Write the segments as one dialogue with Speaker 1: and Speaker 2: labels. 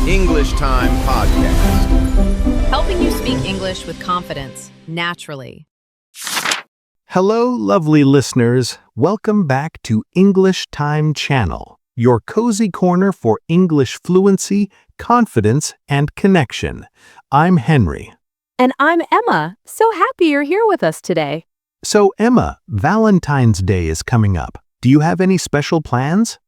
Speaker 1: English Time Podcast.
Speaker 2: Helping you speak English with confidence, naturally.
Speaker 3: Hello, lovely listeners. Welcome back to English Time Channel, your cozy corner for English fluency, confidence, and connection. I'm Henry.
Speaker 4: And I'm Emma. So happy you're here with us today.
Speaker 3: So, Emma, Valentine's Day is coming up. Do you have any special plans?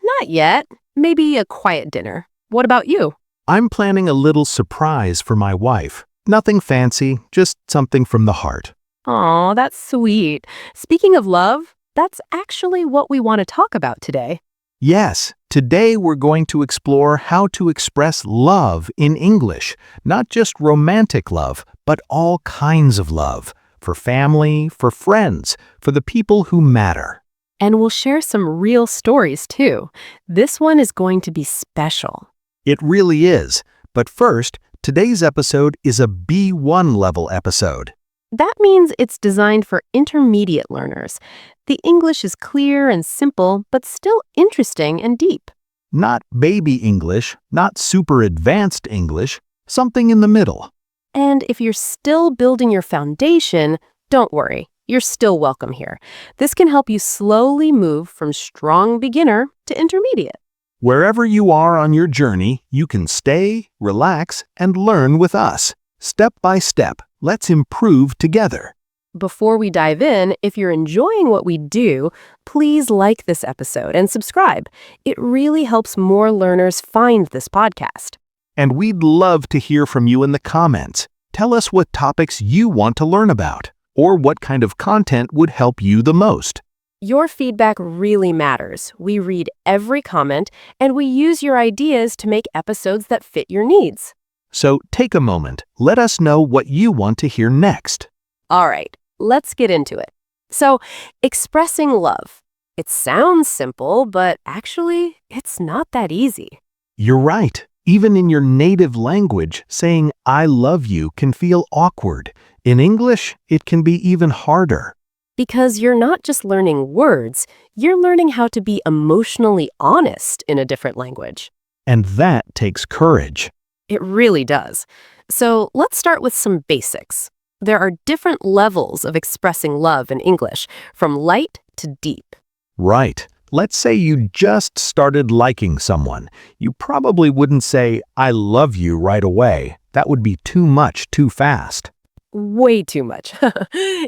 Speaker 4: Not yet. Maybe a quiet dinner. What about you?
Speaker 3: I'm planning a little surprise for my wife. Nothing fancy, just something from the heart.
Speaker 4: Aw, that's sweet. Speaking of love, that's actually what we want to talk about today.
Speaker 3: Yes, today we're going to explore how to express love in English, not just romantic love, but all kinds of love, for family, for friends, for the people who matter.
Speaker 4: And we'll share some real stories too. This one is going to be special.
Speaker 3: It really is. But first, today's episode is a B1 level episode.
Speaker 4: That means it's designed for intermediate learners. The English is clear and simple, but still interesting and deep.
Speaker 3: Not baby English, not super advanced English, something in the middle.
Speaker 4: And if you're still building your foundation, don't worry, you're still welcome here. This can help you slowly move from strong beginner to intermediate.
Speaker 3: Wherever you are on your journey, you can stay, relax, and learn with us. Step by step, let's improve together.
Speaker 4: Before we dive in, if you're enjoying what we do, please like this episode and subscribe. It really helps more learners find this podcast.
Speaker 3: And we'd love to hear from you in the comments. Tell us what topics you want to learn about, or what kind of content would help you the most.
Speaker 4: Your feedback really matters. We read every comment, and we use your ideas to make episodes that fit your needs.
Speaker 3: So take a moment. Let us know what you want to hear next.
Speaker 4: All right, let's get into it. So, expressing love. It sounds simple, but actually, it's not that easy.
Speaker 3: You're right. Even in your native language, saying I love you can feel awkward. In English, it can be even harder.
Speaker 4: Because you're not just learning words, you're learning how to be emotionally honest in a different language.
Speaker 3: And that takes courage.
Speaker 4: It really does. So let's start with some basics. There are different levels of expressing love in English, from light to deep.
Speaker 3: Right. Let's say you just started liking someone. You probably wouldn't say, I love you right away. That would be too much too fast.
Speaker 4: Way too much.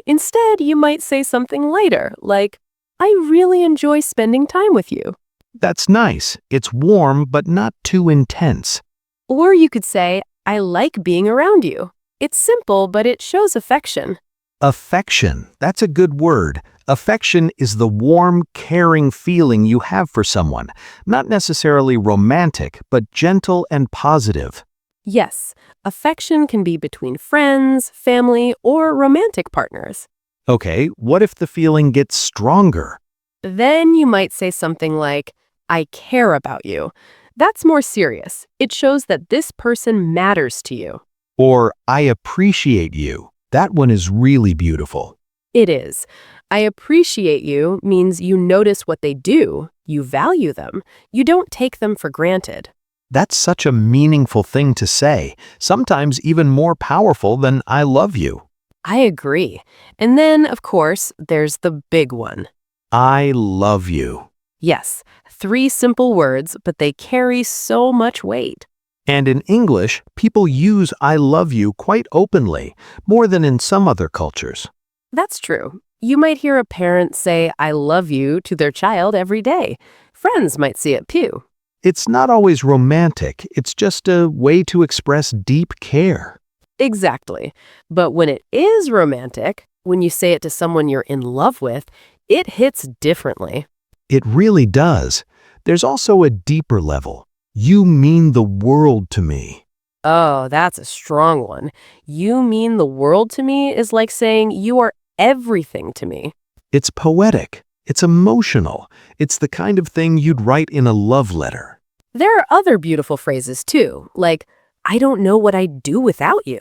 Speaker 4: Instead, you might say something lighter, like, I really enjoy spending time with you.
Speaker 3: That's nice. It's warm, but not too intense.
Speaker 4: Or you could say, I like being around you. It's simple, but it shows affection.
Speaker 3: Affection. That's a good word. Affection is the warm, caring feeling you have for someone. Not necessarily romantic, but gentle and positive.
Speaker 4: Yes, affection can be between friends, family, or romantic partners.
Speaker 3: Okay, what if the feeling gets stronger?
Speaker 4: Then you might say something like, I care about you. That's more serious. It shows that this person matters to you.
Speaker 3: Or, I appreciate you. That one is really beautiful.
Speaker 4: It is. I appreciate you means you notice what they do, you value them, you don't take them for granted.
Speaker 3: That's such a meaningful thing to say, sometimes even more powerful than I love you.
Speaker 4: I agree. And then, of course, there's the big one.
Speaker 3: I love you.
Speaker 4: Yes, 3 simple words, but they carry so much weight.
Speaker 3: And in English, people use I love you quite openly, more than in some other cultures.
Speaker 4: That's true. You might hear a parent say I love you to their child every day. Friends might see it too.
Speaker 3: It's not always romantic, it's just a way to express deep care.
Speaker 4: Exactly. But when it is romantic, when you say it to someone you're in love with, it hits differently.
Speaker 3: It really does. There's also a deeper level. You mean the world to me.
Speaker 4: Oh, that's a strong one. You mean the world to me is like saying you are everything to me.
Speaker 3: It's poetic. It's emotional. It's the kind of thing you'd write in a love letter.
Speaker 4: There are other beautiful phrases too, like, I don't know what I'd do without you.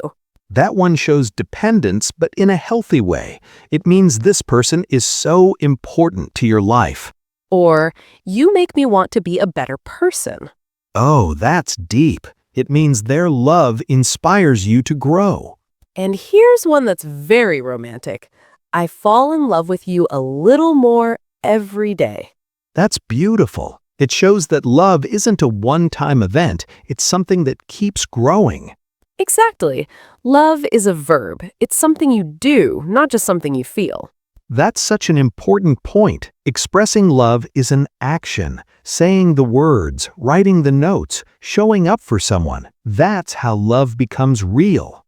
Speaker 3: That one shows dependence, but in a healthy way. It means this person is so important to your life.
Speaker 4: Or, you make me want to be a better person.
Speaker 3: Oh, that's deep. It means their love inspires you to grow.
Speaker 4: And here's one that's very romantic. I fall in love with you a little more every day.
Speaker 3: That's beautiful. It shows that love isn't a one-time event. It's something that keeps growing.
Speaker 4: Exactly. Love is a verb. It's something you do, not just something you feel.
Speaker 3: That's such an important point. Expressing love is an action. Saying the words, writing the notes, showing up for someone. That's how love becomes real.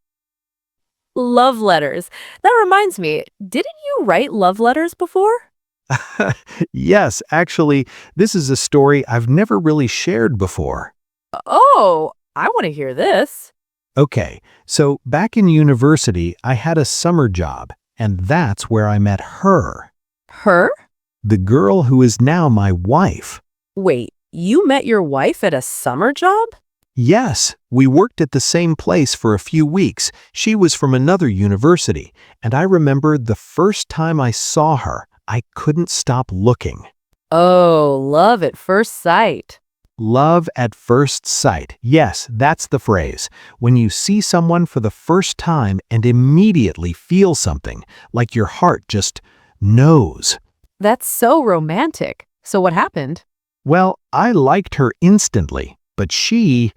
Speaker 4: Love letters. That reminds me, didn't you write love letters before?
Speaker 3: Yes, actually, this is a story I've never really shared before.
Speaker 4: Oh, I want to hear this.
Speaker 3: Okay, so back in university, I had a summer job, and that's where I met her.
Speaker 4: Her?
Speaker 3: The girl who is now my wife.
Speaker 4: Wait, you met your wife at a summer job?
Speaker 3: Yes, we worked at the same place for a few weeks. She was from another university, and I remember the first time I saw her, I couldn't stop looking.
Speaker 4: Oh, love at first sight.
Speaker 3: Love at first sight. Yes, that's the phrase. When you see someone for the first time and immediately feel something, like your heart just knows.
Speaker 4: That's so romantic. So what happened?
Speaker 3: Well, I liked her instantly, but she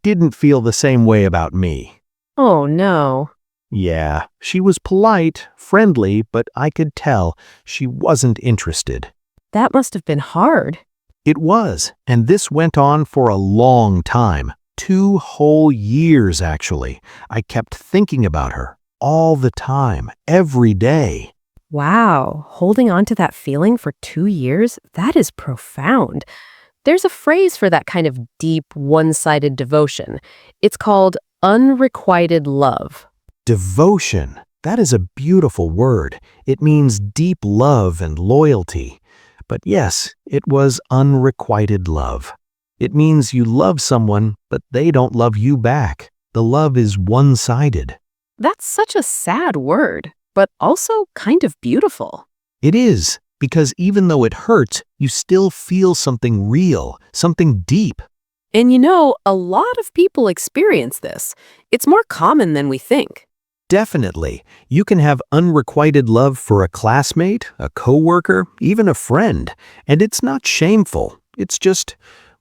Speaker 3: didn't feel the same way about me.
Speaker 4: Oh, no.
Speaker 3: Yeah, she was polite, friendly, but I could tell she wasn't interested.
Speaker 4: That must have been hard.
Speaker 3: It was, and this went on for a long time. 2 whole years, actually. I kept thinking about her all the time, every day.
Speaker 4: Wow, holding on to that feeling for 2 years, that is profound. There's a phrase for that kind of deep, one-sided devotion. It's called unrequited love.
Speaker 3: Devotion. That is a beautiful word. It means deep love and loyalty. But yes, it was unrequited love. It means you love someone, but they don't love you back. The love is one-sided.
Speaker 4: That's such a sad word, but also kind of beautiful.
Speaker 3: It is, because even though it hurts, you still feel something real, something deep.
Speaker 4: And you know, a lot of people experience this. It's more common than we think.
Speaker 3: Definitely. You can have unrequited love for a classmate, a coworker, even a friend. And it's not shameful. It's just,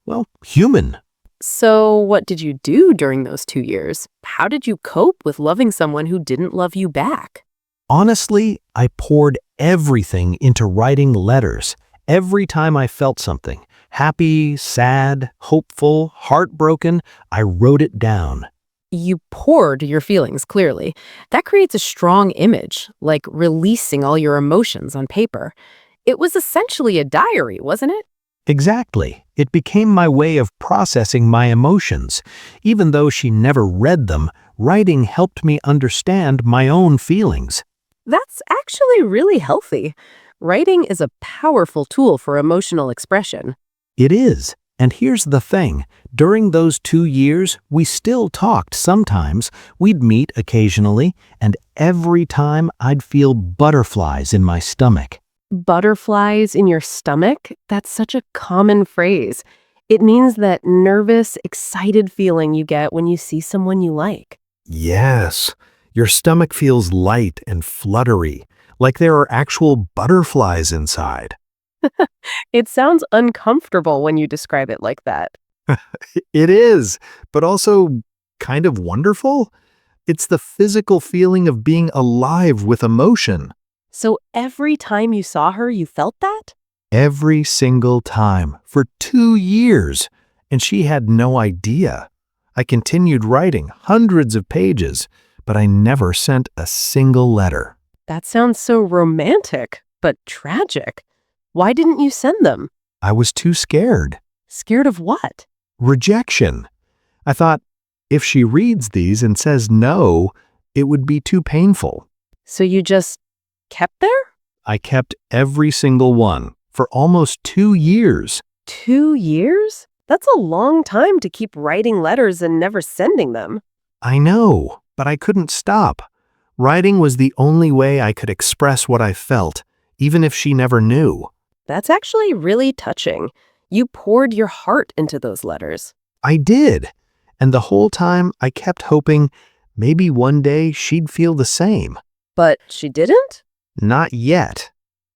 Speaker 3: well, human.
Speaker 4: So what did you do during those 2 years? How did you cope with loving someone who didn't love you back?
Speaker 3: Honestly, I poured everything into writing letters. Every time I felt something, happy, sad, hopeful, heartbroken, I wrote it down.
Speaker 4: You poured your feelings, clearly. That creates a strong image, like releasing all your emotions on paper. It was essentially a diary, wasn't it?
Speaker 3: Exactly. It became my way of processing my emotions. Even though she never read them, writing helped me understand my own feelings.
Speaker 4: That's actually really healthy. Writing is a powerful tool for emotional expression.
Speaker 3: It is. And here's the thing. During those 2 years, we still talked sometimes. We'd meet occasionally, and every time I'd feel butterflies in my stomach.
Speaker 4: Butterflies in your stomach? That's such a common phrase. It means that nervous, excited feeling you get when you see someone you like.
Speaker 3: Yes. Your stomach feels light and fluttery, like there are actual butterflies inside.
Speaker 4: It sounds uncomfortable when you describe it like that.
Speaker 3: It is, but also kind of wonderful. It's the physical feeling of being alive with emotion.
Speaker 4: So every time you saw her, you felt that?
Speaker 3: Every single time, for 2 years. And she had no idea. I continued writing hundreds of pages, but I never sent a single letter.
Speaker 4: That sounds so romantic, but tragic. Why didn't you send them?
Speaker 3: I was too scared.
Speaker 4: Scared of what?
Speaker 3: Rejection. I thought, if she reads these and says no, it would be too painful.
Speaker 4: So you just kept there?
Speaker 3: I kept every single one for almost 2 years.
Speaker 4: 2 years? That's a long time to keep writing letters and never sending them.
Speaker 3: I know, but I couldn't stop. Writing was the only way I could express what I felt, even if she never knew.
Speaker 4: That's actually really touching. You poured your heart into those letters.
Speaker 3: I did. And the whole time I kept hoping maybe one day she'd feel the same.
Speaker 4: But she didn't?
Speaker 3: Not yet.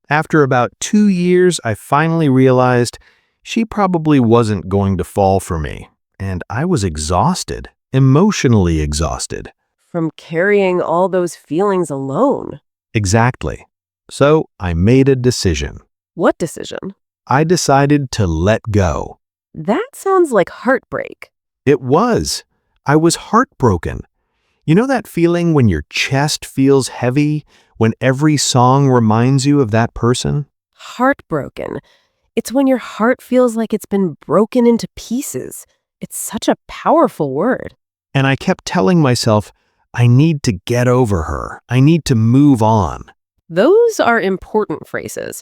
Speaker 3: After about 2 years, I finally realized she probably wasn't going to fall for me. And I was exhausted, emotionally exhausted.
Speaker 4: From carrying all those feelings alone.
Speaker 3: Exactly. So I made a decision.
Speaker 4: What decision?
Speaker 3: I decided to let go.
Speaker 4: That sounds like heartbreak.
Speaker 3: It was. I was heartbroken. You know that feeling when your chest feels heavy, when every song reminds you of that person?
Speaker 4: Heartbroken. It's when your heart feels like it's been broken into pieces. It's such a powerful word.
Speaker 3: And I kept telling myself, I need to get over her. I need to move on.
Speaker 4: Those are important phrases.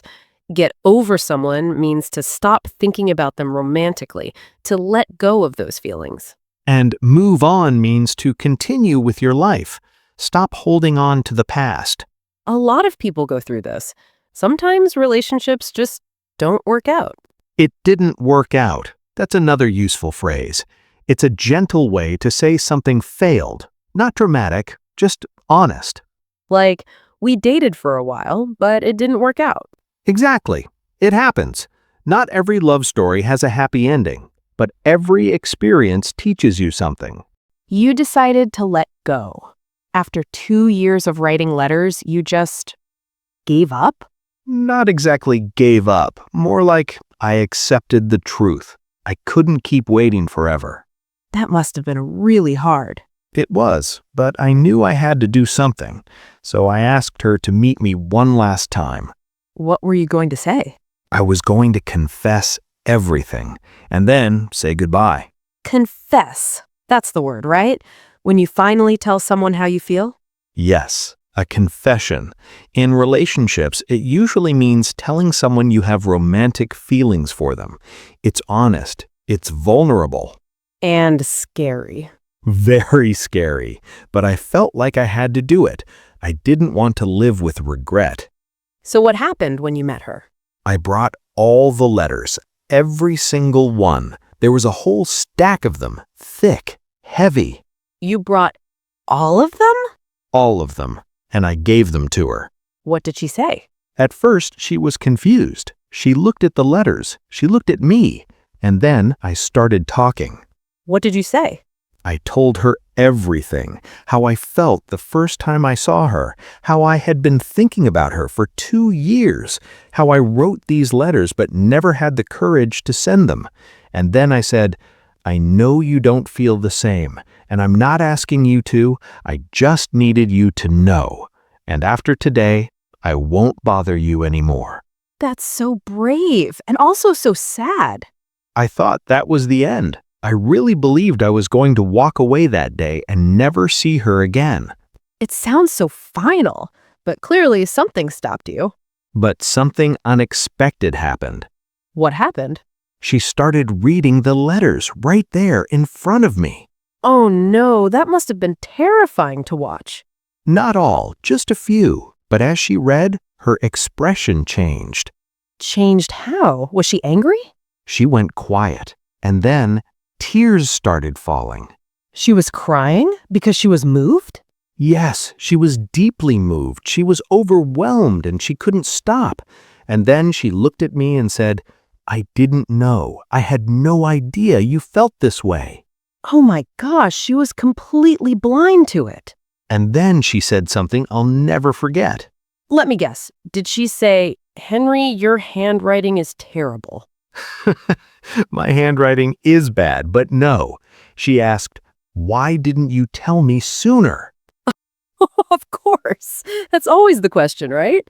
Speaker 4: Get over someone means to stop thinking about them romantically, to let go of those feelings.
Speaker 3: And move on means to continue with your life. Stop holding on to the past.
Speaker 4: A lot of people go through this. Sometimes relationships just don't work out.
Speaker 3: It didn't work out. That's another useful phrase. It's a gentle way to say something failed. Not dramatic, just honest.
Speaker 4: Like, we dated for a while, but it didn't work out.
Speaker 3: Exactly. It happens. Not every love story has a happy ending, but every experience teaches you something.
Speaker 4: You decided to let go. After 2 years of writing letters, you just gave up?
Speaker 3: Not exactly gave up, more like I accepted the truth. I couldn't keep waiting forever.
Speaker 4: That must have been really hard.
Speaker 3: It was, but I knew I had to do something, so I asked her to meet me one last time.
Speaker 4: What were you going to say?
Speaker 3: I was going to confess everything, and then say goodbye.
Speaker 4: Confess. That's the word, right? When you finally tell someone how you feel?
Speaker 3: Yes, a confession. In relationships, it usually means telling someone you have romantic feelings for them. It's honest. It's vulnerable.
Speaker 4: And scary.
Speaker 3: Very scary, but I felt like I had to do it. I didn't want to live with regret.
Speaker 4: So what happened when you met her?
Speaker 3: I brought all the letters, every single one. There was a whole stack of them, thick, heavy.
Speaker 4: You brought all of them?
Speaker 3: All of them, and I gave them to her.
Speaker 4: What did she say?
Speaker 3: At first, she was confused. She looked at the letters. She looked at me. And then I started talking.
Speaker 4: What did you say?
Speaker 3: I told her everything, how I felt the first time I saw her, how I had been thinking about her for 2 years, how I wrote these letters but never had the courage to send them. And then I said, I know you don't feel the same, and I'm not asking you to. I just needed you to know. And after today, I won't bother you anymore.
Speaker 4: That's so brave and also so sad.
Speaker 3: I thought that was the end. I really believed I was going to walk away that day and never see her again.
Speaker 4: It sounds so final, but clearly something stopped you.
Speaker 3: But something unexpected happened.
Speaker 4: What happened?
Speaker 3: She started reading the letters right there in front of me.
Speaker 4: Oh no, that must have been terrifying to watch.
Speaker 3: Not all, just a few. But as she read, her expression changed.
Speaker 4: Changed how? Was she angry?
Speaker 3: She went quiet, and then tears started falling.
Speaker 4: She was crying because she was moved?
Speaker 3: Yes, she was deeply moved. She was overwhelmed and she couldn't stop. And then she looked at me and said, I didn't know. I had no idea you felt this way.
Speaker 4: Oh my gosh, she was completely blind to it.
Speaker 3: And then she said something I'll never forget.
Speaker 4: Let me guess. Did she say, Henry, your handwriting is terrible?
Speaker 3: My handwriting is bad, but no. She asked, why didn't you tell me sooner?
Speaker 4: Of course. That's always the question, right?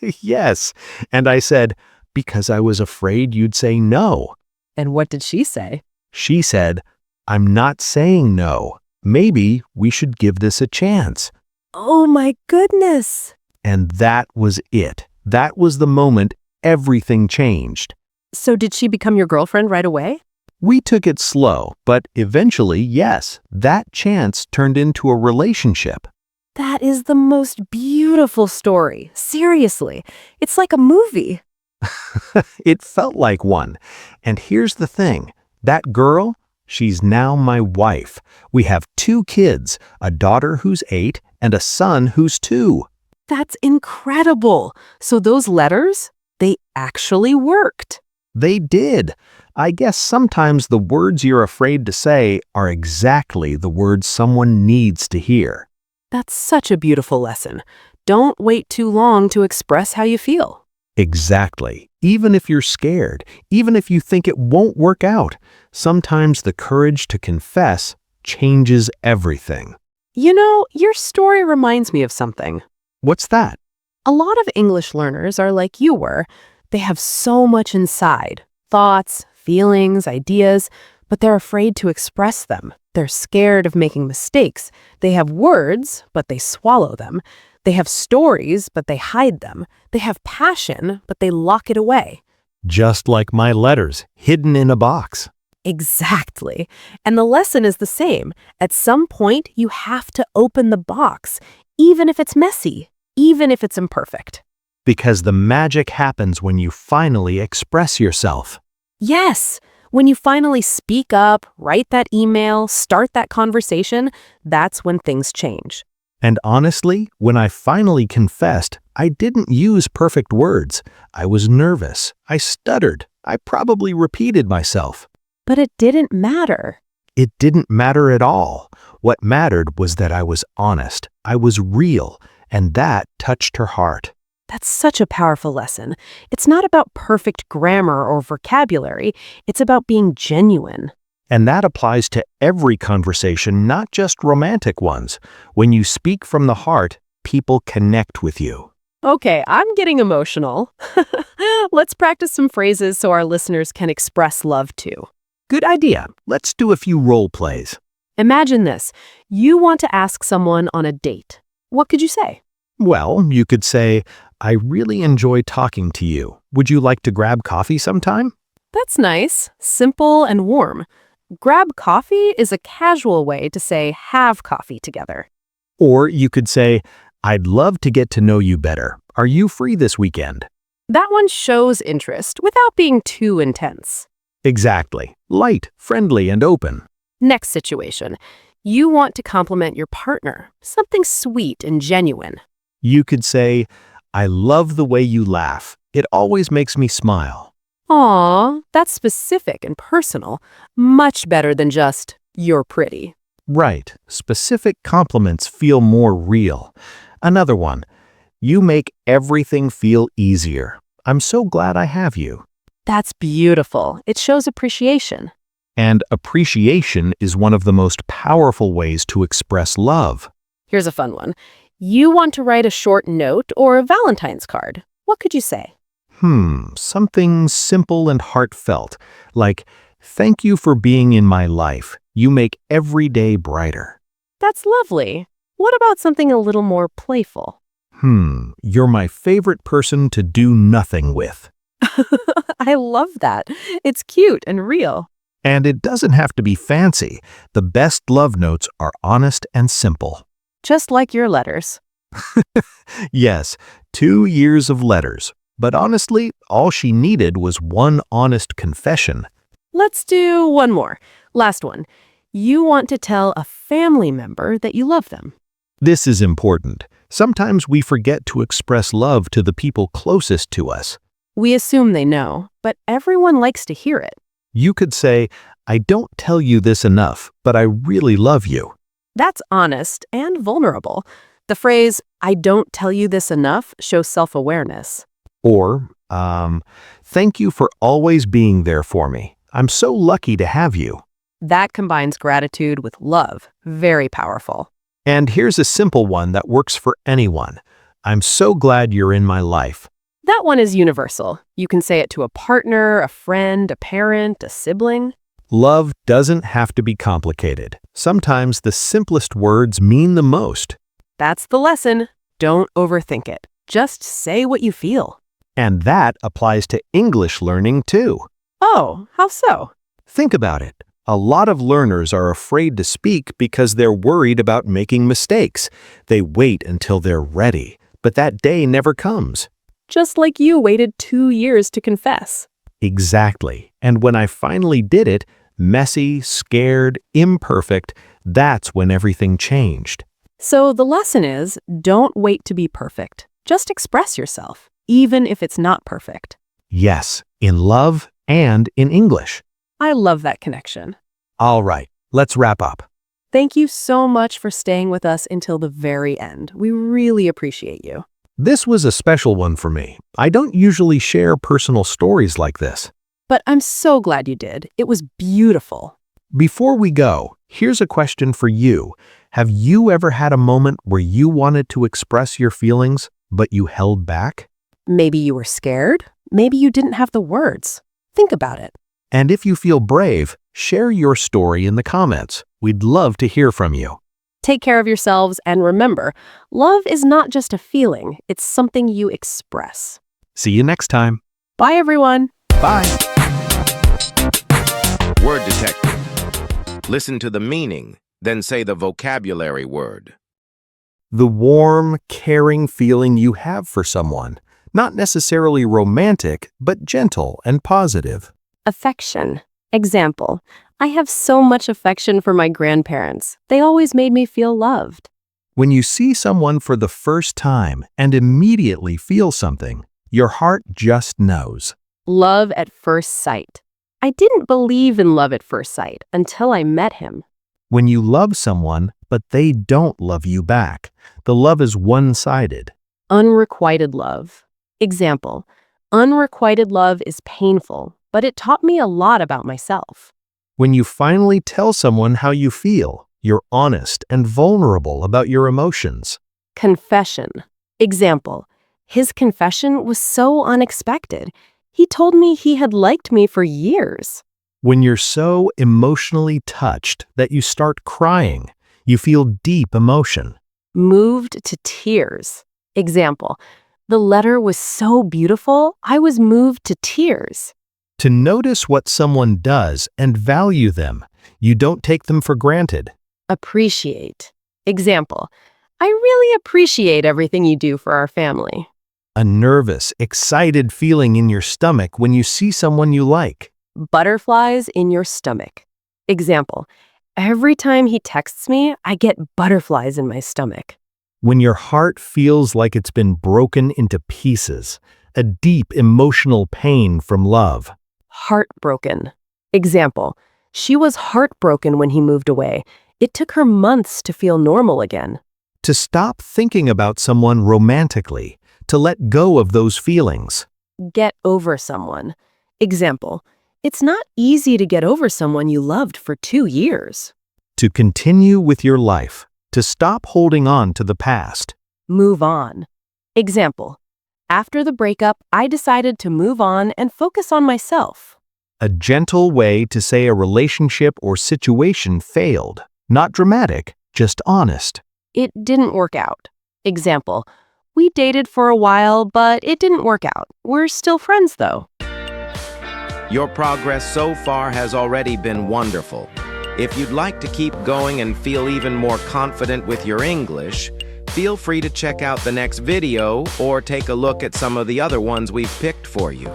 Speaker 3: Yes. And I said, because I was afraid you'd say no.
Speaker 4: And what did she say?
Speaker 3: She said, I'm not saying no. Maybe we should give this a chance.
Speaker 4: Oh my goodness.
Speaker 3: And that was it. That was the moment everything changed.
Speaker 4: So did she become your girlfriend right away?
Speaker 3: We took it slow, but eventually, yes, that chance turned into a relationship.
Speaker 4: That is the most beautiful story. Seriously. It's like a movie.
Speaker 3: It felt like one. And here's the thing. That girl, she's now my wife. We have 2 kids, a daughter who's 8 and a son who's 2.
Speaker 4: That's incredible. So those letters, they actually worked.
Speaker 3: They did. I guess sometimes the words you're afraid to say are exactly the words someone needs to hear.
Speaker 4: That's such a beautiful lesson. Don't wait too long to express how you feel.
Speaker 3: Exactly. Even if you're scared, even if you think it won't work out, sometimes the courage to confess changes everything.
Speaker 4: You know, your story reminds me of something.
Speaker 3: What's that?
Speaker 4: A lot of English learners are like you were. They have so much inside, thoughts, feelings, ideas, but they're afraid to express them. They're scared of making mistakes. They have words, but they swallow them. They have stories, but they hide them. They have passion, but they lock it away.
Speaker 3: Just like my letters, hidden in a box.
Speaker 4: Exactly. And the lesson is the same. At some point, you have to open the box, even if it's messy, even if it's imperfect.
Speaker 3: Because the magic happens when you finally express yourself.
Speaker 4: Yes. When you finally speak up, write that email, start that conversation, that's when things change.
Speaker 3: And honestly, when I finally confessed, I didn't use perfect words. I was nervous. I stuttered. I probably repeated myself.
Speaker 4: But it didn't matter.
Speaker 3: It didn't matter at all. What mattered was that I was honest. I was real, and that touched her heart.
Speaker 4: That's such a powerful lesson. It's not about perfect grammar or vocabulary. It's about being genuine.
Speaker 3: And that applies to every conversation, not just romantic ones. When you speak from the heart, people connect with you.
Speaker 4: Okay, I'm getting emotional. Let's practice some phrases so our listeners can express love too.
Speaker 3: Good idea. Let's do a few role plays.
Speaker 4: Imagine this. You want to ask someone on a date. What could you say?
Speaker 3: Well, you could say, I really enjoy talking to you. Would you like to grab coffee sometime?
Speaker 4: That's nice, simple and warm. Grab coffee is a casual way to say have coffee together.
Speaker 3: Or you could say, I'd love to get to know you better. Are you free this weekend?
Speaker 4: That one shows interest without being too intense.
Speaker 3: Exactly. Light, friendly, and open.
Speaker 4: Next situation. You want to compliment your partner, something sweet and genuine.
Speaker 3: You could say, I love the way you laugh. It always makes me smile.
Speaker 4: Aw, that's specific and personal. Much better than just, you're pretty.
Speaker 3: Right. Specific compliments feel more real. Another one. You make everything feel easier. I'm so glad I have you.
Speaker 4: That's beautiful. It shows appreciation.
Speaker 3: And appreciation is one of the most powerful ways to express love.
Speaker 4: Here's a fun one. You want to write a short note or a Valentine's card. What could you say?
Speaker 3: Something simple and heartfelt, like, thank you for being in my life. You make every day brighter.
Speaker 4: That's lovely. What about something a little more playful?
Speaker 3: You're my favorite person to do nothing with.
Speaker 4: I love that. It's cute and real.
Speaker 3: And it doesn't have to be fancy. The best love notes are honest and simple.
Speaker 4: Just like your letters.
Speaker 3: Yes, 2 years of letters. But honestly, all she needed was one honest confession.
Speaker 4: Let's do one more. Last one. You want to tell a family member that you love them.
Speaker 3: This is important. Sometimes we forget to express love to the people closest to us.
Speaker 4: We assume they know, but everyone likes to hear it.
Speaker 3: You could say, I don't tell you this enough, but I really love you.
Speaker 4: That's honest and vulnerable. The phrase, I don't tell you this enough, shows self-awareness.
Speaker 3: Or, thank you for always being there for me. I'm so lucky to have you.
Speaker 4: That combines gratitude with love. Very powerful.
Speaker 3: And here's a simple one that works for anyone. I'm so glad you're in my life.
Speaker 4: That one is universal. You can say it to a partner, a friend, a parent, a sibling.
Speaker 3: Love doesn't have to be complicated. Sometimes the simplest words mean the most.
Speaker 4: That's the lesson. Don't overthink it. Just say what you feel.
Speaker 3: And that applies to English learning too.
Speaker 4: Oh, how so?
Speaker 3: Think about it. A lot of learners are afraid to speak because they're worried about making mistakes. They wait until they're ready, but that day never comes.
Speaker 4: just like you waited 2 years to confess.
Speaker 3: Exactly. And when I finally did it, messy, scared, imperfect, that's when everything changed.
Speaker 4: So the lesson is, don't wait to be perfect. Just express yourself, even if it's not perfect.
Speaker 3: Yes, in love and in English.
Speaker 4: I love that connection.
Speaker 3: All right, let's wrap up.
Speaker 4: Thank you so much for staying with us until the very end. We really appreciate you.
Speaker 3: This was a special one for me. I don't usually share personal stories like this.
Speaker 4: But I'm so glad you did. It was beautiful.
Speaker 3: Before we go, here's a question for you. Have you ever had a moment where you wanted to express your feelings, but you held back?
Speaker 4: Maybe you were scared. Maybe you didn't have the words. Think about it.
Speaker 3: And if you feel brave, share your story in the comments. We'd love to hear from you.
Speaker 4: Take care of yourselves, and remember, love is not just a feeling, it's something you express.
Speaker 3: See you next time.
Speaker 4: Bye, everyone.
Speaker 3: Bye.
Speaker 1: Word detective. Listen to the meaning, then say the vocabulary word.
Speaker 3: The warm, caring feeling you have for someone. Not necessarily romantic, but gentle and positive.
Speaker 4: Affection. Example, I have so much affection for my grandparents. They always made me feel loved.
Speaker 3: When you see someone for the first time and immediately feel something, your heart just knows.
Speaker 4: Love at first sight. I didn't believe in love at first sight until I met him.
Speaker 3: When you love someone, but they don't love you back, the love is one-sided.
Speaker 4: Unrequited love. Example, unrequited love is painful, but it taught me a lot about myself.
Speaker 3: When you finally tell someone how you feel, you're honest and vulnerable about your emotions.
Speaker 4: Confession. Example, his confession was so unexpected. He told me he had liked me for years.
Speaker 3: When you're so emotionally touched that you start crying, you feel deep emotion.
Speaker 4: Moved to tears. Example, the letter was so beautiful, I was moved to tears.
Speaker 3: To notice what someone does and value them, you don't take them for granted.
Speaker 4: Appreciate. Example, I really appreciate everything you do for our family.
Speaker 3: A nervous, excited feeling in your stomach when you see someone you like.
Speaker 4: Butterflies in your stomach. Example, every time he texts me, I get butterflies in my stomach.
Speaker 3: When your heart feels like it's been broken into pieces, a deep emotional pain from love.
Speaker 4: Heartbroken. Example, she was heartbroken when he moved away. It took her months to feel normal again.
Speaker 3: To stop thinking about someone romantically, to let go of those feelings.
Speaker 4: Get over someone. Example, it's not easy to get over someone you loved for 2 years.
Speaker 3: To continue with your life, to stop holding on to the past.
Speaker 4: Move on. Example, after the breakup, I decided to move on and focus on myself.
Speaker 3: A gentle way to say a relationship or situation failed. Not dramatic, just honest.
Speaker 4: It didn't work out. Example, we dated for a while, but it didn't work out. We're still friends, though.
Speaker 1: Your progress so far has already been wonderful. If you'd like to keep going and feel even more confident with your English, feel free to check out the next video or take a look at some of the other ones we've picked for you.